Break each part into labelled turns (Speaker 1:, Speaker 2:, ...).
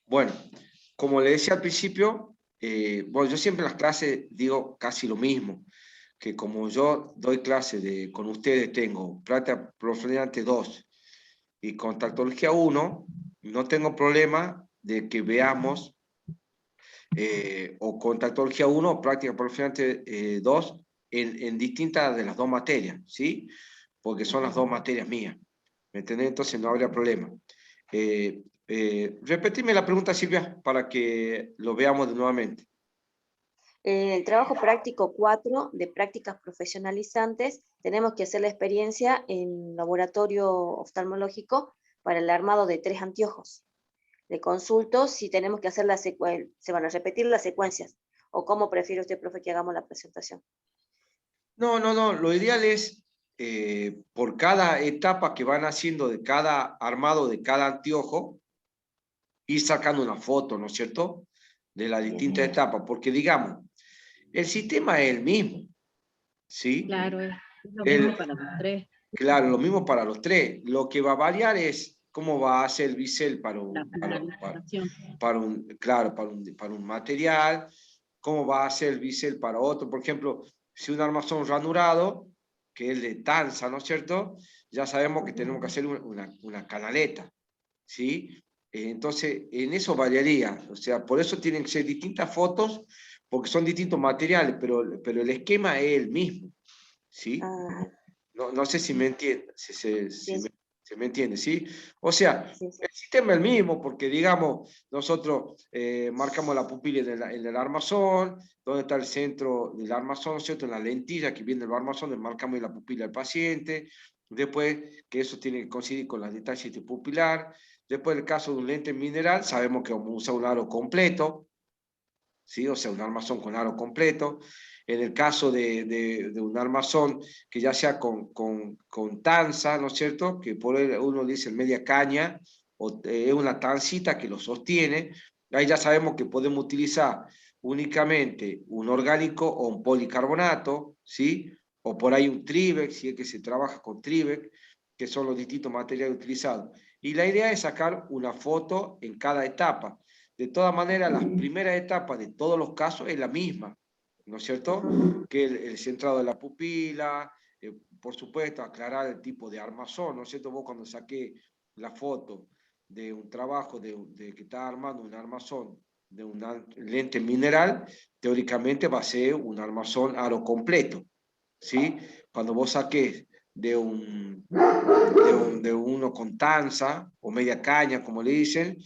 Speaker 1: Bueno, como le decía al principio, bueno, yo siempre en las clases digo casi lo mismo, que como yo doy clases con ustedes, tengo práctica profesionante 2 y contactología 1, no tengo problema de que veamos o contactología 1 o práctica profesionante 2 en distintas de las dos materias, ¿sí? Porque son las dos materias mías, ¿me entendés? Entonces no habría problema. Repetime la pregunta, Silvia, para que lo veamos de nuevamente.
Speaker 2: En el trabajo práctico 4 de prácticas profesionalizantes, tenemos que hacer la experiencia en laboratorio oftalmológico para el armado de 3 anteojos. Le consulto si tenemos que hacer se van a repetir las secuencias, o cómo prefiere usted, profe, que hagamos la presentación.
Speaker 1: No, lo ideal es por cada etapa que van haciendo de cada armado, de cada anteojo, ir sacando una foto, ¿no es cierto? De las distintas etapas, porque digamos, el sistema es el mismo, ¿sí?
Speaker 3: Claro, es lo mismo para los 3.
Speaker 1: Claro, lo mismo para los 3. Lo que va a variar es cómo va a ser el bisel para un material, cómo va a ser el bisel para otro. Por ejemplo, si un armazón ranurado, que es de tanza, ¿no es cierto? Ya sabemos que tenemos que hacer una canaleta, ¿sí? Entonces, en eso variaría. O sea, por eso tienen que ser distintas fotos, porque son distintos materiales, pero el esquema es el mismo, ¿sí? No sé si me entiende, si me entiende, ¿sí? O sea, el sistema es el mismo, porque digamos, nosotros marcamos la pupila en el armazón, donde está el centro del armazón, ¿cierto? En la lentilla que viene del armazón, marcamos la pupila del paciente, después que eso tiene que coincidir con las distancias pupilar, después el caso de un lente mineral, sabemos que vamos a usar un aro completo, ¿sí? O sea, un armazón con aro completo. En el caso de un armazón que ya sea con tanza, ¿no es cierto? Que por él uno dice media caña, o es una tancita que lo sostiene. Ahí ya sabemos que podemos utilizar únicamente un orgánico o un policarbonato, ¿sí? O por ahí un Trivex, si es que se trabaja con Trivex, que son los distintos materiales utilizados. Y la idea es sacar una foto en cada etapa. De todas maneras, las primeras etapas de todos los casos es la misma, ¿no es cierto? Que el centrado de la pupila, por supuesto, aclarar el tipo de armazón, ¿no es cierto? Vos cuando saqué la foto de un trabajo que está armando un armazón de una lente mineral, teóricamente va a ser un armazón aro completo, ¿sí? Cuando vos saques de uno con tanza o media caña, como le dicen,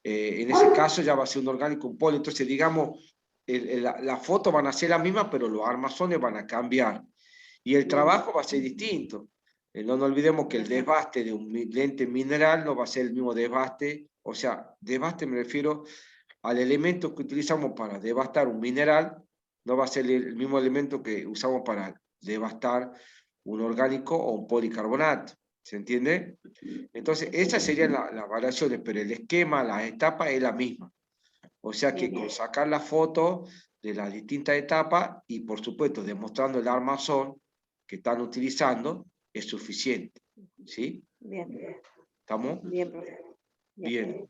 Speaker 1: en ese caso ya va a ser un orgánico, un poli. Entonces, digamos, la foto van a ser la misma, pero los armazones van a cambiar. Y el trabajo va a ser distinto. No nos olvidemos que el desbaste de un lente mineral no va a ser el mismo desbaste. O sea, desbaste me refiero al elemento que utilizamos para devastar un mineral, no va a ser el mismo elemento que usamos para devastar un orgánico o un policarbonato. ¿Se entiende? Entonces, esas serían las variaciones, pero el esquema, las etapas es la misma. O sea que con sacar la foto de las distintas etapas y, por supuesto, demostrando el armazón que están utilizando, es suficiente. ¿Sí?
Speaker 2: Bien.
Speaker 1: ¿Estamos?
Speaker 2: Bien, profe.
Speaker 1: Bien.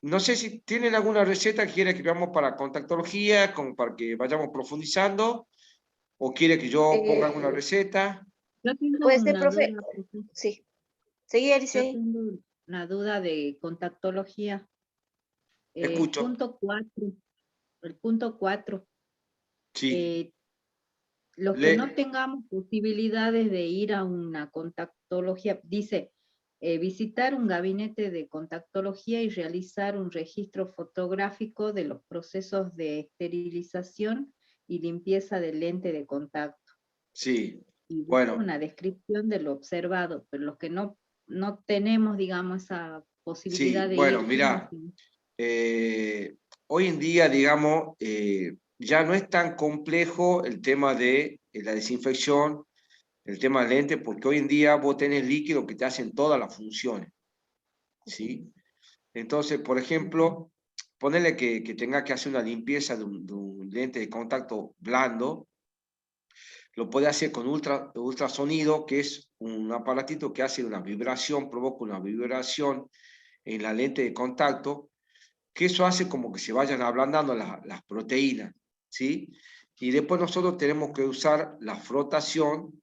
Speaker 1: No sé si tienen alguna receta que quiera que veamos para contactología, como para que vayamos profundizando, o quiere que yo ponga alguna receta.
Speaker 3: Yo tengo
Speaker 2: Puede ser,
Speaker 3: una
Speaker 2: profe.
Speaker 3: duda, profe.
Speaker 2: Sí. Seguí,
Speaker 3: Yo
Speaker 2: dice.
Speaker 3: tengo una duda de contactología.
Speaker 1: Escucho.
Speaker 3: El punto 4.
Speaker 1: Sí.
Speaker 3: Los que no tengamos posibilidades de ir a una contactología, dice, visitar un gabinete de contactología y realizar un registro fotográfico de los procesos de esterilización y limpieza del lente de contacto.
Speaker 1: Sí.
Speaker 3: Y
Speaker 1: bueno.
Speaker 3: Una descripción de lo observado, pero los que no tenemos, digamos, esa posibilidad
Speaker 1: Sí,
Speaker 3: de
Speaker 1: bueno,
Speaker 3: ir.
Speaker 1: mira, hoy en día, digamos, ya no es tan complejo el tema de la desinfección, el tema del lente, porque hoy en día vos tenés líquidos que te hacen todas las funciones, ¿sí? Entonces, por ejemplo, ponerle que tenga que hacer una limpieza de un lente de contacto blando, lo puede hacer con ultrasonido, que es un aparatito que hace una vibración, provoca una vibración en la lente de contacto, que eso hace como que se vayan ablandando las proteínas, ¿sí? Y después nosotros tenemos que usar la frotación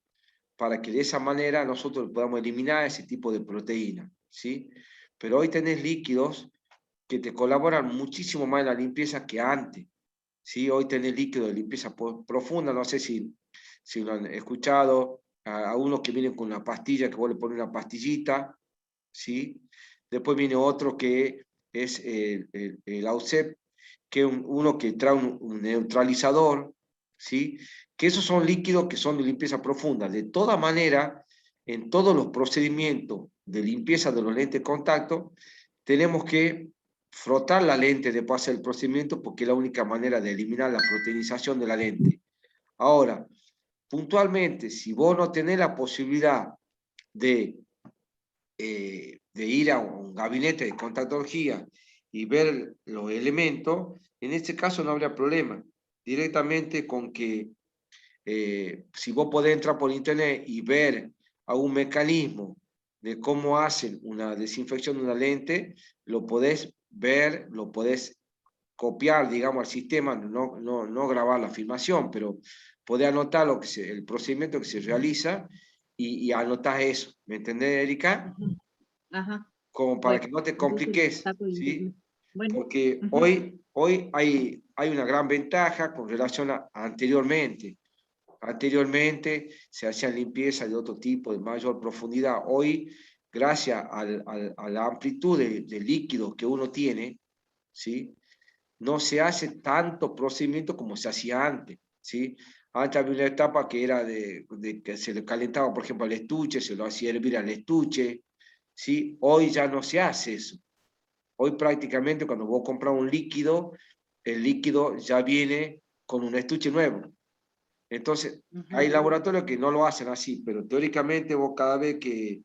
Speaker 1: para que de esa manera nosotros podamos eliminar ese tipo de proteínas, ¿sí? Pero hoy tenés líquidos que te colaboran muchísimo más en la limpieza que antes, ¿sí? Hoy tenés líquido de limpieza profunda, no sé si lo han escuchado, a unos que vienen con una pastilla, que vos le pones una pastillita, ¿sí? Después viene otro que es el AUCEP, que es uno que trae un neutralizador, ¿sí? Que esos son líquidos que son de limpieza profunda. De toda manera, en todos los procedimientos de limpieza de los lentes de contacto, tenemos que frotar la lente después de hacer el procedimiento porque es la única manera de eliminar la proteinización de la lente. Ahora, puntualmente, si vos no tenés la posibilidad de ir a un gabinete de contactología y ver los elementos, en este caso no habría problema. Directamente con que si vos podés entrar por internet y ver algún mecanismo de cómo hacen una desinfección de una lente, lo podés ver, lo podés copiar, digamos, al sistema, no grabar la filmación, pero podés anotar el procedimiento que se realiza y anotar eso. ¿Me entendés, Erika?
Speaker 3: Ajá.
Speaker 1: Como para
Speaker 3: Bueno,
Speaker 1: que no te
Speaker 3: entonces
Speaker 1: compliques,
Speaker 3: saco y
Speaker 1: ¿sí?
Speaker 3: bueno.
Speaker 1: Porque hoy hay una gran ventaja con relación a anteriormente. Anteriormente se hacían limpiezas de otro tipo, de mayor profundidad. Hoy, gracias a la amplitud de líquidos que uno tiene, ¿sí? No se hace tanto procedimiento como se hacía antes, ¿sí? Antes había una etapa que era de que se le calentaba, por ejemplo, el estuche, se lo hacía hervir al estuche, ¿sí? Hoy ya no se hace eso. Hoy prácticamente cuando vos compras un líquido, el líquido ya viene con un estuche nuevo. Entonces, hay laboratorios que no lo hacen así, pero teóricamente vos cada vez que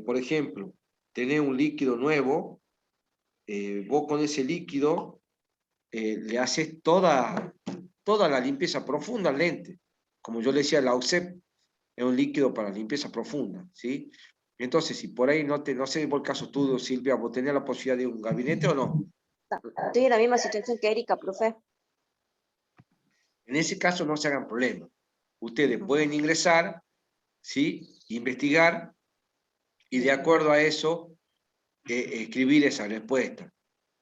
Speaker 1: por ejemplo, tenés un líquido nuevo, vos con ese líquido le haces toda la limpieza profunda al lente. Como yo le decía, la AUCEP es un líquido para limpieza profunda, ¿sí? Entonces, si por ahí no sé por el caso tú, Silvia, ¿vos tenés la posibilidad de un gabinete o no?
Speaker 2: Estoy en la misma situación que Erika, profe.
Speaker 1: En ese caso no se hagan problemas. Ustedes pueden ingresar, ¿sí? Investigar y de acuerdo a eso escribir esa respuesta.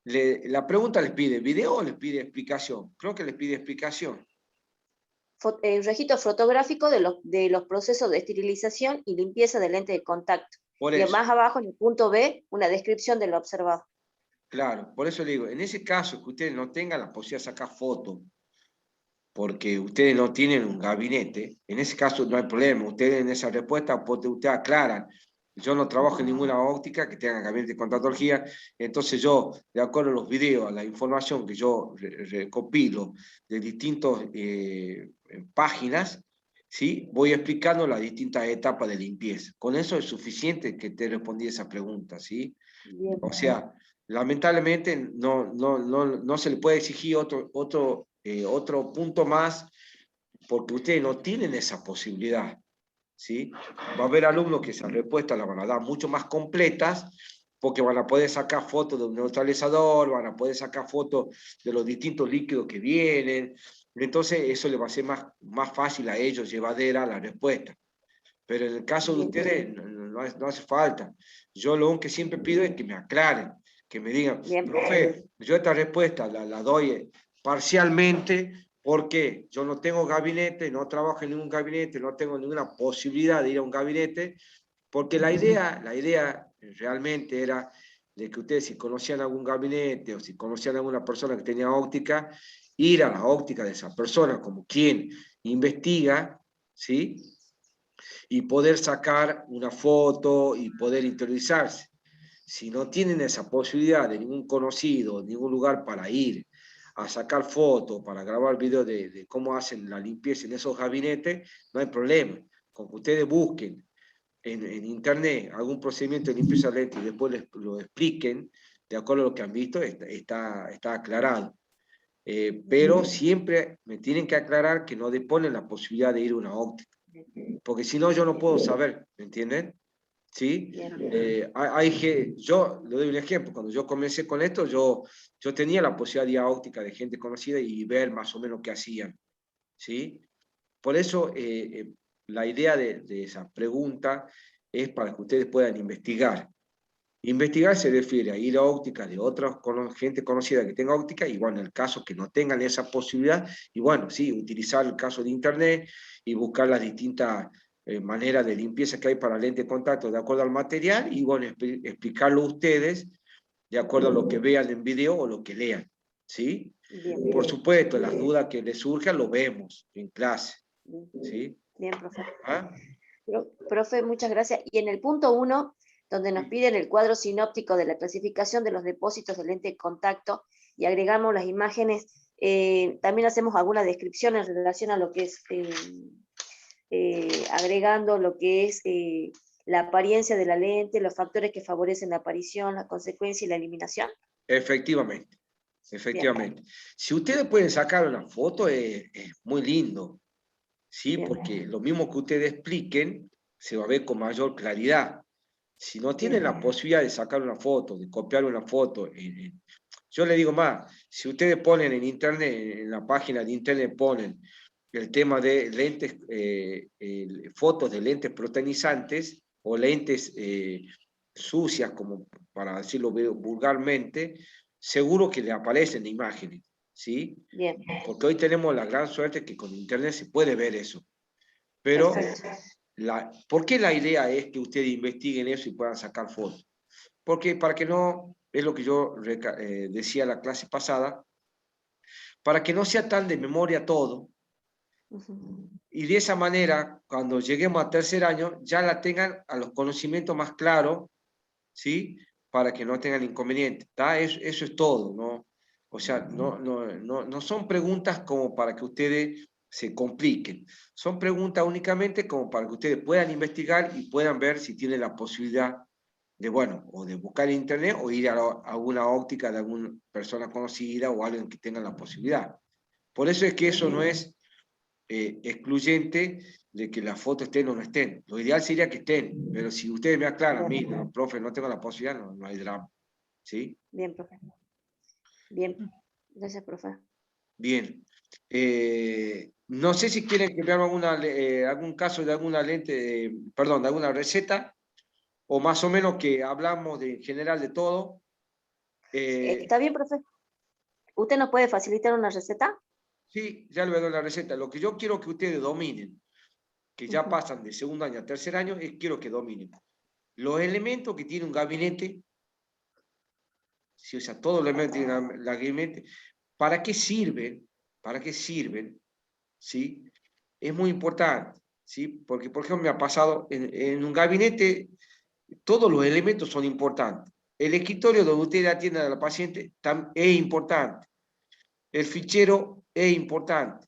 Speaker 1: La pregunta les pide video o les pide explicación. Creo que les pide explicación.
Speaker 2: Registro fotográfico de los procesos de esterilización y limpieza de lente de contacto.
Speaker 1: Por
Speaker 2: Y
Speaker 1: eso,
Speaker 2: más abajo, en el punto B, una descripción de lo observado.
Speaker 1: claro, por eso le digo, en ese caso que ustedes no tengan la posibilidad de sacar fotos, porque ustedes no tienen un gabinete, en ese caso no hay problema. Ustedes en esa respuesta, ustedes aclaran. Yo no trabajo en ninguna óptica que tenga gabinete de contactología, entonces yo, de acuerdo a los videos, a la información que yo recopilo de distintas páginas, ¿sí? Voy explicando las distintas etapas de limpieza. Con eso es suficiente que te respondí esa pregunta, ¿sí?
Speaker 2: Bien.
Speaker 1: O sea, lamentablemente no se le puede exigir otro punto más porque ustedes no tienen esa posibilidad, ¿sí? Va a haber alumnos que esas respuestas las van a dar mucho más completas porque van a poder sacar fotos de un neutralizador, van a poder sacar fotos de los distintos líquidos que vienen, entonces eso les va a ser más fácil a ellos, llevadera la respuesta. Pero en el caso de ustedes no hace falta. Yo lo único que siempre pido es que me aclaren, que me digan,
Speaker 2: Bien.
Speaker 1: profe, yo esta respuesta la doy parcialmente porque yo no tengo gabinete, no trabajo en ningún gabinete, no tengo ninguna posibilidad de ir a un gabinete, porque la idea realmente era de que ustedes si conocían algún gabinete o si conocían a alguna persona que tenía óptica, ir a la óptica de esa persona como quien investiga, ¿sí? Y poder sacar una foto y poder interiorizarse. Si no tienen esa posibilidad de ningún conocido, ningún lugar para ir a sacar fotos, para grabar videos de cómo hacen la limpieza en esos gabinetes, no hay problema. Con que ustedes busquen en internet algún procedimiento de limpieza de lente y después lo expliquen, de acuerdo a lo que han visto, está aclarado. pero siempre me tienen que aclarar que no disponen la posibilidad de ir a una óptica, porque si no yo no puedo saber, ¿me entienden? ¿Sí? Yo le doy un ejemplo, cuando yo comencé con esto, yo tenía la posibilidad de ir a óptica de gente conocida y ver más o menos qué hacían, ¿sí? Por eso la idea de esa pregunta es para que ustedes puedan investigar. Investigar se refiere a ir a óptica de otra gente conocida que tenga óptica y bueno, en el caso que no tengan esa posibilidad, y bueno, sí, utilizar el caso de internet y buscar las distintas maneras de limpieza que hay para lente de contacto de acuerdo al material y bueno, explicarlo a ustedes de acuerdo a lo que vean en video o lo que lean, ¿sí?
Speaker 2: Bien.
Speaker 1: Por supuesto, las dudas que les surjan lo vemos en clase, ¿sí?
Speaker 2: Bien, profe.
Speaker 1: ¿Ah?
Speaker 2: Profe, muchas gracias. Y en el punto 1, donde nos piden el cuadro sinóptico de la clasificación de los depósitos de lente de contacto y agregamos las imágenes, también hacemos alguna descripción en relación a lo que es, agregando lo que es la apariencia de la lente, los factores que favorecen la aparición, la consecuencia y la eliminación.
Speaker 1: Efectivamente, efectivamente. Bien. Si ustedes pueden sacar una foto, es muy lindo, ¿sí? Bien. Porque lo mismo que ustedes expliquen, se va a ver con mayor claridad. Si no tienen la posibilidad de sacar una foto, de copiar una foto, yo le digo más, si ustedes ponen en internet, en la página de internet ponen el tema de lentes, fotos de lentes proteinizantes o lentes sucias, como para decirlo vulgarmente, seguro que le aparecen imágenes, ¿sí?
Speaker 2: Bien.
Speaker 1: Porque hoy tenemos la gran suerte que con internet se puede ver eso. Pero, ¿por qué la idea es que ustedes investiguen eso y puedan sacar fotos? Porque para que no, es lo que yo decía en la clase pasada, para que no sea tan de memoria todo, y de esa manera, cuando lleguemos a tercer año, ya la tengan a los conocimientos más claros, ¿sí? Para que no tengan inconvenientes, ¿tá? Eso es todo, ¿no? O sea, no son preguntas como para que ustedes se compliquen, son preguntas únicamente como para que ustedes puedan investigar y puedan ver si tienen la posibilidad de, bueno, o de buscar en internet o ir a una óptica de alguna persona conocida o alguien que tenga la posibilidad. Por eso es que eso no es excluyente de que las fotos estén o no estén. Lo ideal sería que estén, pero si ustedes me aclaran, mira, profe, no tengo la posibilidad, no hay drama. ¿Sí?
Speaker 2: Bien, profe. Bien, gracias, profe.
Speaker 1: Bien. No sé si quieren que veamos algún caso de alguna lente, perdón, de alguna receta, o más o menos que hablamos en general de todo.
Speaker 2: ¿Está bien, profe? ¿Usted nos puede facilitar una receta?
Speaker 1: Sí, ya le voy a dar la receta. Lo que yo quiero que ustedes dominen, que ya pasan de segundo año a tercer año, es quiero que dominen los elementos que tiene un gabinete, ¿sí? O sea, todos los elementos que tiene un gabinete, ¿para qué sirven? ¿Para qué sirven? ¿Sí? Es muy importante, ¿sí? Porque, por ejemplo, me ha pasado en un gabinete, todos los elementos son importantes. El escritorio donde usted atiende a la paciente es importante. El fichero es importante.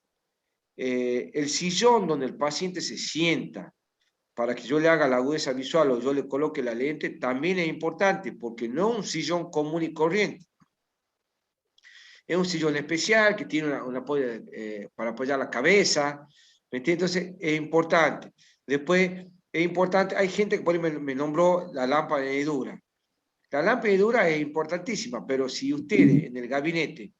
Speaker 1: El sillón donde el paciente se sienta para que yo le haga la agudeza visual o yo le coloque la lente, también es importante, porque no es un sillón común y corriente. Es un sillón especial que tiene una apoyo para apoyar la cabeza, ¿me entiendes? Entonces es importante. Después es importante, hay gente que por ahí me nombró la lámpara de hedura. La lámpara de hedura es importantísima, pero si ustedes en el gabinete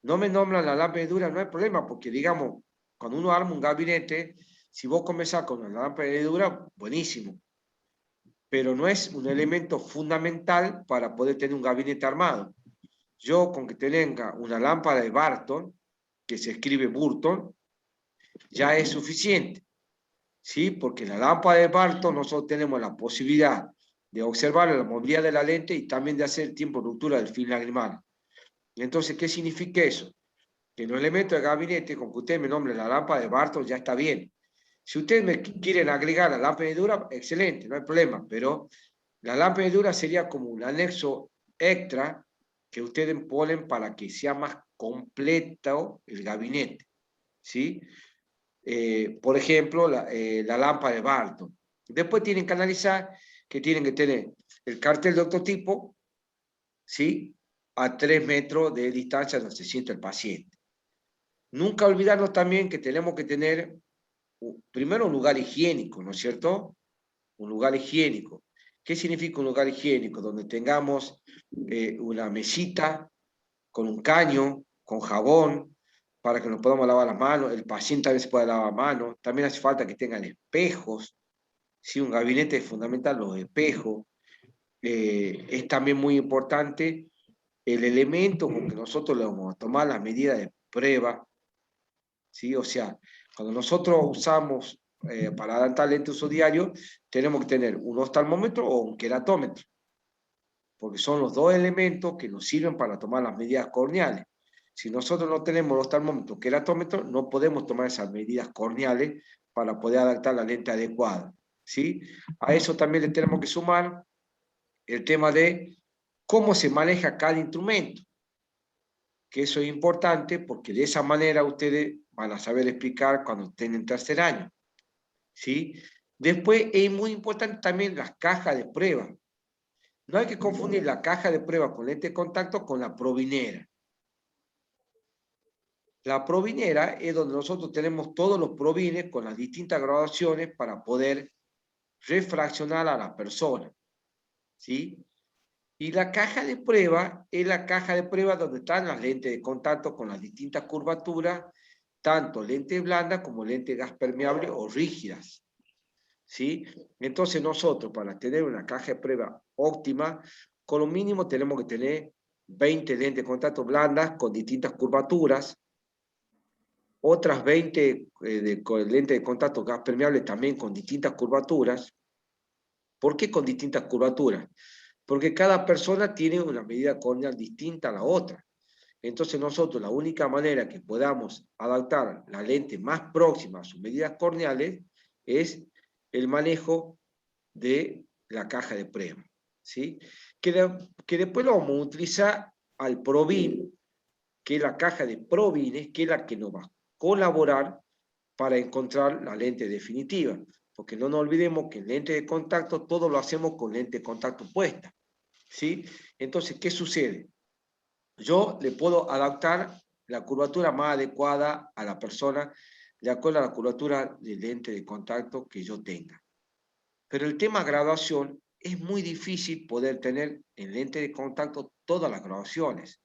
Speaker 1: no me nombran la lámpara de hedura, no hay problema, porque digamos, cuando uno arma un gabinete, si vos comenzás con la lámpara de hedura, buenísimo, pero no es un elemento fundamental para poder tener un gabinete armado. Yo con que tenga una lámpara de Barton, que se escribe Burton, ya es suficiente, ¿sí? Porque la lámpara de Barton nosotros tenemos la posibilidad de observar la movilidad de la lente y también de hacer tiempo de ruptura del film lagrimal. Entonces, ¿qué significa eso? Que en los elementos de gabinete, con que usted me nombre la lámpara de Barton, ya está bien. Si ustedes me quieren agregar la lámpara de Dura, excelente, no hay problema, pero la lámpara de Dura sería como un anexo extra que ustedes ponen para que sea más completo el gabinete, ¿sí? Por ejemplo, la lámpara de Barton. Después tienen que analizar que tienen que tener el cartel de octotipo, ¿sí? A 3 metros de distancia donde se siente el paciente. Nunca olvidarnos también que tenemos que tener, primero, un lugar higiénico, ¿no es cierto? Un lugar higiénico. ¿Qué significa un lugar higiénico? Donde tengamos una mesita con un caño, con jabón, para que nos podamos lavar las manos. El paciente también se puede lavar manos. También hace falta que tengan espejos. ¿Sí? Un gabinete es fundamental, los espejos. Es también muy importante el elemento con que nosotros le vamos a tomar las medidas de prueba. ¿Sí? O sea, cuando nosotros usamos para adaptar lente uso diario, tenemos que tener un oftalmómetro o un queratómetro, porque son los dos elementos que nos sirven para tomar las medidas corneales. Si nosotros no tenemos los termómetros, queratómetro, no podemos tomar esas medidas corneales para poder adaptar la lente adecuada. ¿Sí? A eso también le tenemos que sumar el tema de cómo se maneja cada instrumento, que eso es importante porque de esa manera ustedes van a saber explicar cuando estén en tercer año. ¿Sí? Después es muy importante también las cajas de prueba. No hay que confundir la caja de prueba con lente de contacto con la probinera. La probinera es donde nosotros tenemos todos los probines con las distintas graduaciones para poder refraccionar a la persona. ¿Sí? Y la caja de prueba es la caja de prueba donde están las lentes de contacto con las distintas curvaturas, tanto lentes blandas como lentes gas permeables o rígidas. ¿Sí? Entonces nosotros, para tener una caja de prueba óptima, con lo mínimo tenemos que tener 20 lentes de contacto blandas con distintas curvaturas, otras 20 lentes de contacto gas permeable también con distintas curvaturas. ¿Por qué con distintas curvaturas? Porque cada persona tiene una medida corneal distinta a la otra. Entonces nosotros la única manera que podamos adaptar la lente más próxima a sus medidas corneales es el manejo de la caja de prueba. ¿Sí? Que después lo vamos a utilizar al Provin, que es la caja de Provines, que es la que nos va a colaborar para encontrar la lente definitiva. Porque no nos olvidemos que en lente de contacto todo lo hacemos con lente de contacto puesta. ¿Sí? Entonces, ¿qué sucede? Yo le puedo adaptar la curvatura más adecuada a la persona de acuerdo a la curvatura de lente de contacto que yo tenga. Pero el tema graduación es muy difícil poder tener en lente de contacto todas las graduaciones.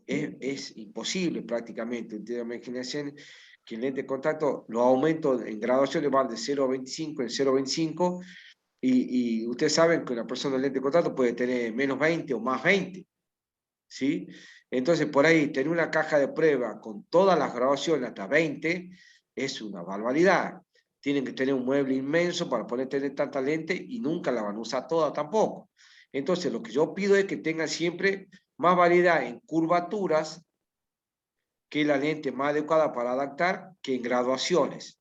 Speaker 1: Es imposible prácticamente. Ustedes imaginen que en lente de contacto los aumentos en graduaciones van de 0,25 en 0,25 y ustedes saben que una persona en lente de contacto puede tener menos 20 o más 20. ¿Sí? Entonces, por ahí, tener una caja de prueba con todas las graduaciones hasta 20 es una barbaridad. Tienen que tener un mueble inmenso para poder tener tanta lente y nunca la van a usar toda tampoco. Entonces, lo que yo pido es que tengan siempre más variedad en curvaturas, que es la lente más adecuada para adaptar, que en graduaciones.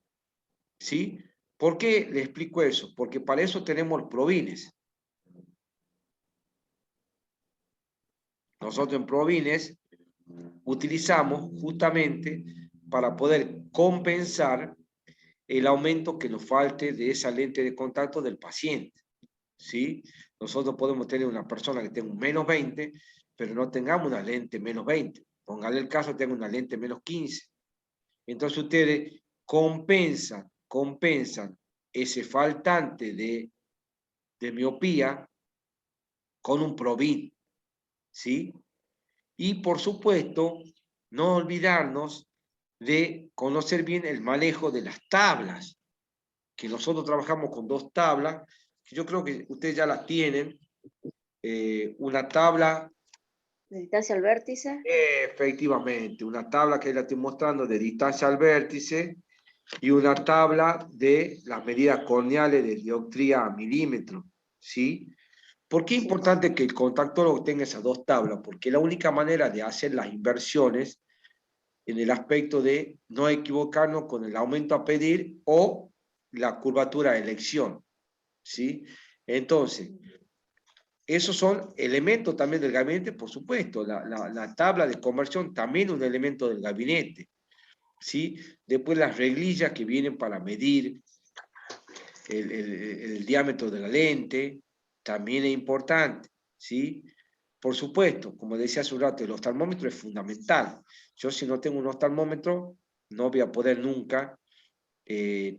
Speaker 1: ¿Sí? ¿Por qué le explico eso? Porque para eso tenemos los provines. Nosotros en provines utilizamos justamente para poder compensar el aumento que nos falte de esa lente de contacto del paciente. ¿Sí? Nosotros podemos tener una persona que tenga un menos 20, pero no tengamos una lente menos 20. Póngale el caso, tenga una lente menos 15. Entonces ustedes compensan ese faltante de miopía con un Provin. ¿Sí? Y por supuesto, no olvidarnos de conocer bien el manejo de las tablas, que nosotros trabajamos con dos tablas, que yo creo que ustedes ya las tienen. Una tabla...
Speaker 2: ¿De distancia al vértice?
Speaker 1: Efectivamente, una tabla que la estoy mostrando de distancia al vértice y una tabla de las medidas corneales de dioptría a milímetro. ¿Sí? ¿Por qué es importante que el contactólogo tenga esas dos tablas? Porque es la única manera de hacer las inversiones en el aspecto de no equivocarnos con el aumento a pedir o la curvatura de elección. ¿Sí? Entonces, esos son elementos también del gabinete, por supuesto. La tabla de conversión también es un elemento del gabinete. ¿Sí? Después las reglillas que vienen para medir el diámetro de la lente, también es importante. ¿Sí? Por supuesto, como decía hace un rato, el oftalmómetro es fundamental. Yo si no tengo un oftalmómetro, no voy a poder nunca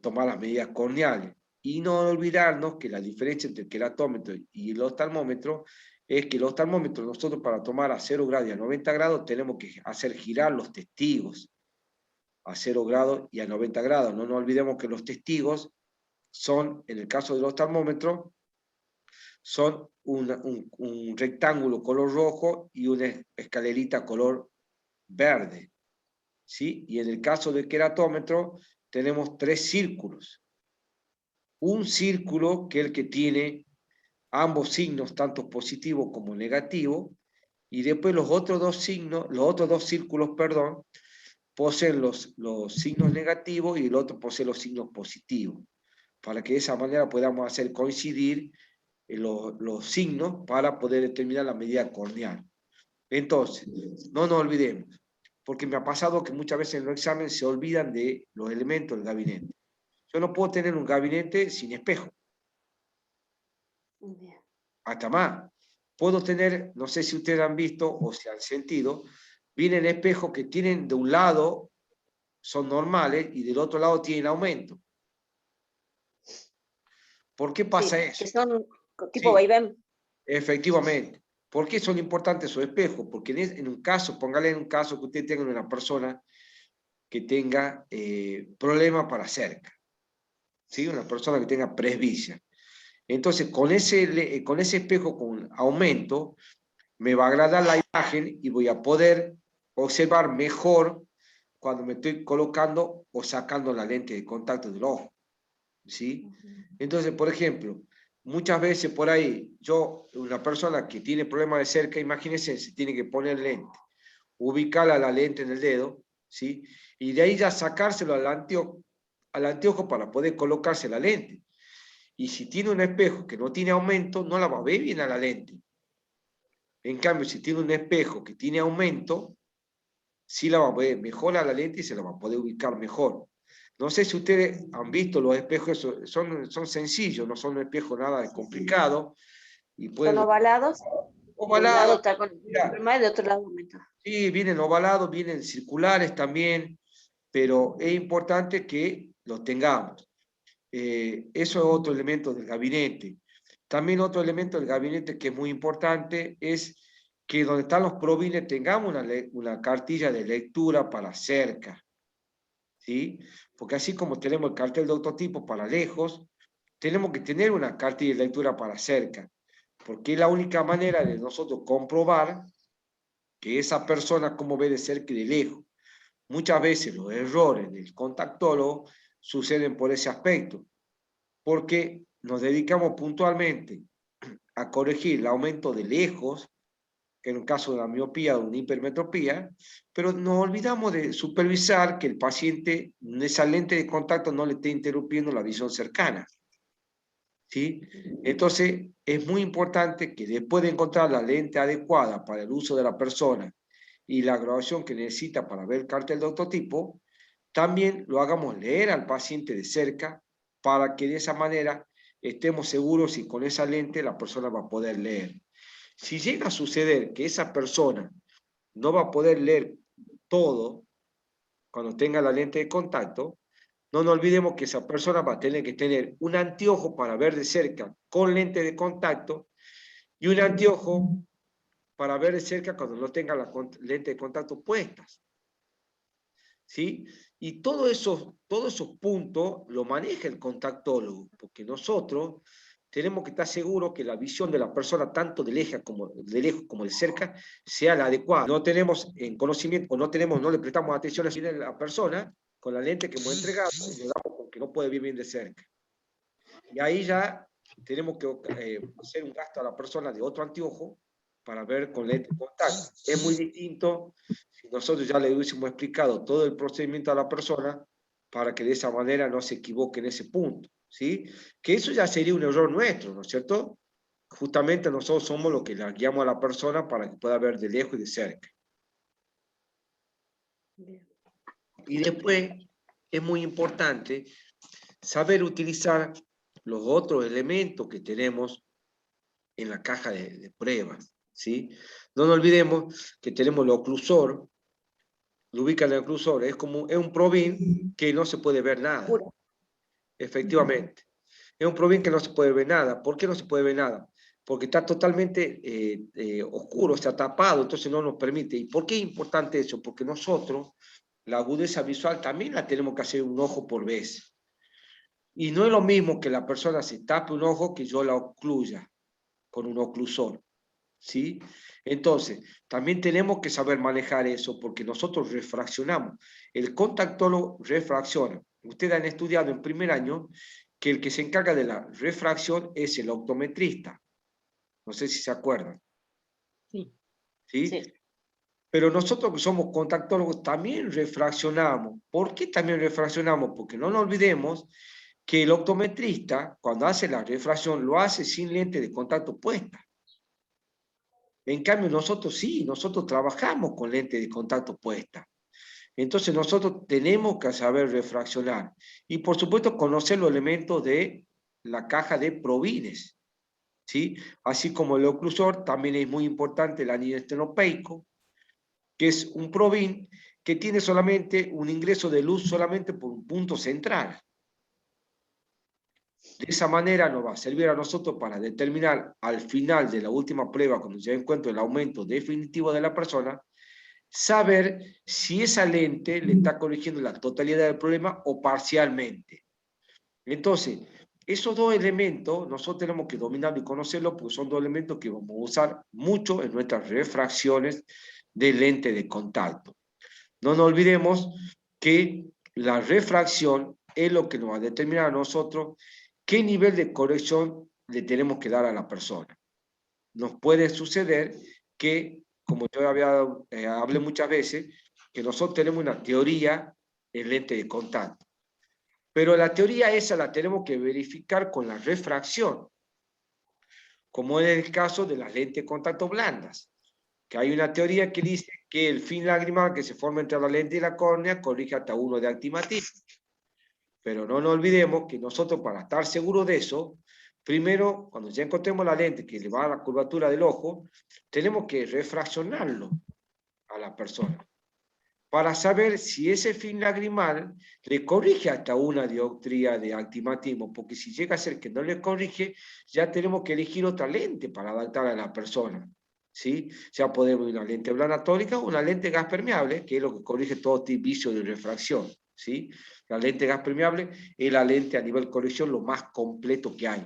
Speaker 1: tomar las medidas corneales. Y no olvidarnos que la diferencia entre el queratómetro y el oftalmómetro es que el oftalmómetro, nosotros para tomar a 0 grados y a 90 grados tenemos que hacer girar los testigos a 0 grados y a 90 grados. No nos olvidemos que los testigos son, en el caso del oftalmómetro, son un rectángulo color rojo y una escalerita color verde. ¿Sí? Y en el caso del queratómetro tenemos 3 círculos. Un círculo que es el que tiene ambos signos, tanto positivo como negativo, y después los otros dos círculos, perdón, poseen los signos negativos y el otro posee los signos positivos, para que de esa manera podamos hacer coincidir los signos para poder determinar la medida corneal. Entonces, no nos olvidemos, porque me ha pasado que muchas veces en los exámenes se olvidan de los elementos del gabinete. Yo no puedo tener un gabinete sin espejo.
Speaker 2: Bien.
Speaker 1: Hasta más. Puedo tener, no sé si ustedes han visto o si han sentido, vienen espejos que tienen de un lado, son normales, y del otro lado tienen aumento. ¿Por qué pasa eso?
Speaker 2: Que son tipo
Speaker 1: Sí,
Speaker 2: vaivén.
Speaker 1: efectivamente. ¿Por qué son importantes esos espejos? Porque en un caso, póngale en un caso que usted tenga una persona que tenga problemas para cerca, ¿sí? Una persona que tenga presbicia. Entonces, con ese espejo con aumento, me va a agradar la imagen y voy a poder observar mejor cuando me estoy colocando o sacando la lente de contacto del ojo, ¿sí? Entonces, por ejemplo, muchas veces por ahí, una persona que tiene problemas de cerca, imagínense, se tiene que poner lente, ubicarla la lente en el dedo, ¿sí? Y de ahí ya sacárselo al anteojo para poder colocarse la lente. Y si tiene un espejo que no tiene aumento, no la va a ver bien a la lente. En cambio, si tiene un espejo que tiene aumento, sí la va a ver mejor a la lente y se la va a poder ubicar mejor. No sé si ustedes han visto los espejos, son sencillos, no son espejos nada de complicado. Y
Speaker 2: Son ovalados. De un lado
Speaker 1: ovalados,
Speaker 2: está con
Speaker 1: mira,
Speaker 2: más, de otro lado aumenta.
Speaker 1: sí, vienen ovalados, vienen circulares también, pero es importante que los tengamos. Eso es otro elemento del gabinete. También otro elemento del gabinete que es muy importante es que donde están los provines tengamos una cartilla de lectura para cerca, ¿sí? Porque así como tenemos el cartel de autotipo para lejos, tenemos que tener una cartilla de lectura para cerca, porque es la única manera de nosotros comprobar que esa persona cómo ve de cerca y de lejos. Muchas veces los errores del contactólogo suceden por ese aspecto, porque nos dedicamos puntualmente a corregir el aumento de lejos, en el caso de la miopía o una hipermetropía, pero nos olvidamos de supervisar que el paciente, esa lente de contacto no le esté interrumpiendo la visión cercana, ¿sí? Entonces, es muy importante que después de encontrar la lente adecuada para el uso de la persona y la graduación que necesita para ver el cartel de autotipo, también lo hagamos leer al paciente de cerca para que de esa manera estemos seguros y con esa lente la persona va a poder leer. Si llega a suceder que esa persona no va a poder leer todo cuando tenga la lente de contacto, no nos olvidemos que esa persona va a tener que tener un anteojo para ver de cerca con lente de contacto y un anteojo para ver de cerca cuando no tenga la lente de contacto puestas. ¿Sí? Y todos esos puntos lo maneja el contactólogo, porque nosotros tenemos que estar seguros que la visión de la persona, tanto de lejos como de cerca, sea la adecuada. No tenemos en conocimiento, no le prestamos atención a la persona con la lente que hemos entregado y nos damos con que no puede ver bien de cerca. Y ahí ya tenemos que hacer un gasto a la persona de otro anteojo para ver con lente de contacto. Es muy distinto si nosotros ya le hubiésemos explicado todo el procedimiento a la persona para que de esa manera no se equivoque en ese punto, ¿sí? Que eso ya sería un error nuestro, ¿no es cierto? Justamente nosotros somos los que la guiamos a la persona para que pueda ver de lejos y de cerca. Y después es muy importante saber utilizar los otros elementos que tenemos en la caja de pruebas, ¿sí? No nos olvidemos que tenemos el oclusor, lo ubican el oclusor, es un probín que no se puede ver nada. Efectivamente. Es un probín que no se puede ver nada. ¿Por qué no se puede ver nada? Porque está totalmente oscuro, está tapado, entonces no nos permite. ¿Y por qué es importante eso? Porque nosotros, la agudeza visual también la tenemos que hacer un ojo por vez. Y no es lo mismo que la persona se tape un ojo que yo la ocluya con un oclusor, ¿sí? Entonces, también tenemos que saber manejar eso porque nosotros refraccionamos. El contactólogo refracciona. Ustedes han estudiado en primer año que el que se encarga de la refracción es el optometrista. No sé si se acuerdan.
Speaker 3: Sí.
Speaker 1: ¿Sí? Sí. Pero nosotros que somos contactólogos también refraccionamos. ¿Por qué también refraccionamos? Porque no nos olvidemos que el optometrista, cuando hace la refracción, lo hace sin lente de contacto puesta. En cambio, nosotros sí, nosotros trabajamos con lente de contacto puesta. Entonces, nosotros tenemos que saber refraccionar. Y, por supuesto, conocer los elementos de la caja de provines, ¿sí? Así como el oclusor, también es muy importante el anillo estenopeico, que es un provín que tiene solamente un ingreso de luz solamente por un punto central. De esa manera nos va a servir a nosotros para determinar al final de la última prueba, cuando ya encuentro el aumento definitivo de la persona, saber si esa lente le está corrigiendo la totalidad del problema o parcialmente. Entonces, esos dos elementos nosotros tenemos que dominarlos y conocerlos porque son dos elementos que vamos a usar mucho en nuestras refracciones de lente de contacto. No nos olvidemos que la refracción es lo que nos va a determinar a nosotros qué nivel de corrección le tenemos que dar a la persona. Nos puede suceder que, como yo hablé muchas veces, que nosotros tenemos una teoría en lente de contacto. Pero la teoría esa la tenemos que verificar con la refracción, como es el caso de las lentes de contacto blandas, que hay una teoría que dice que el fin lagrimal que se forma entre la lente y la córnea corrige hasta 1 de astigmatismo. Pero no nos olvidemos que nosotros, para estar seguros de eso, primero, cuando ya encontremos la lente que le va a la curvatura del ojo, tenemos que refraccionarlo a la persona para saber si ese fin lagrimal le corrige hasta 1 dioptría de astigmatismo, porque si llega a ser que no le corrige, ya tenemos que elegir otra lente para adaptar a la persona, ¿sí? Ya podemos una lente blanda tórica o una lente gas permeable, que es lo que corrige todo tipo de vicio de refracción, ¿sí? La lente gas permeable es la lente a nivel corrección lo más completo que hay,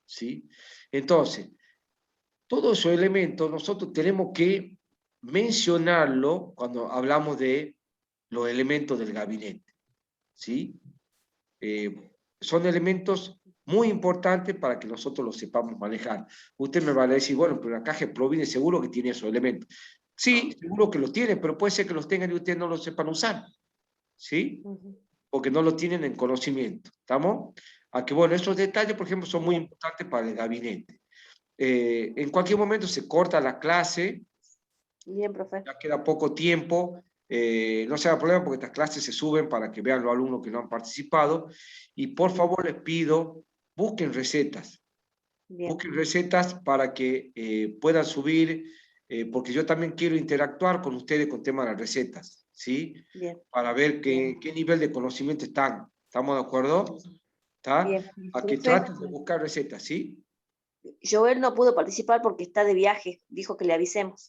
Speaker 1: ¿sí? Entonces, todos esos elementos nosotros tenemos que mencionarlo cuando hablamos de los elementos del gabinete, ¿sí? Son elementos muy importantes para que nosotros los sepamos manejar. Usted me va a decir, bueno, pero la caja de Provine seguro que tiene esos elementos. Sí, seguro que los tiene, pero puede ser que los tengan y ustedes no los sepan usar, ¿sí? Porque no lo tienen en conocimiento, ¿estamos? A que, bueno, esos detalles, por ejemplo, son muy importantes para el gabinete. En cualquier momento se corta la clase.
Speaker 2: Bien, profe.
Speaker 1: Ya queda poco tiempo. No se haga problema porque estas clases se suben para que vean los alumnos que no han participado. Y por favor les pido, busquen recetas. Bien. Busquen recetas para que puedan subir, porque yo también quiero interactuar con ustedes con tema de las recetas, ¿sí? Bien. Para ver qué nivel de conocimiento están. ¿Estamos de acuerdo? ¿Está? Bien. A que traten de buscar recetas, ¿sí?
Speaker 2: Joel no pudo participar porque está de viaje, dijo que le avisemos.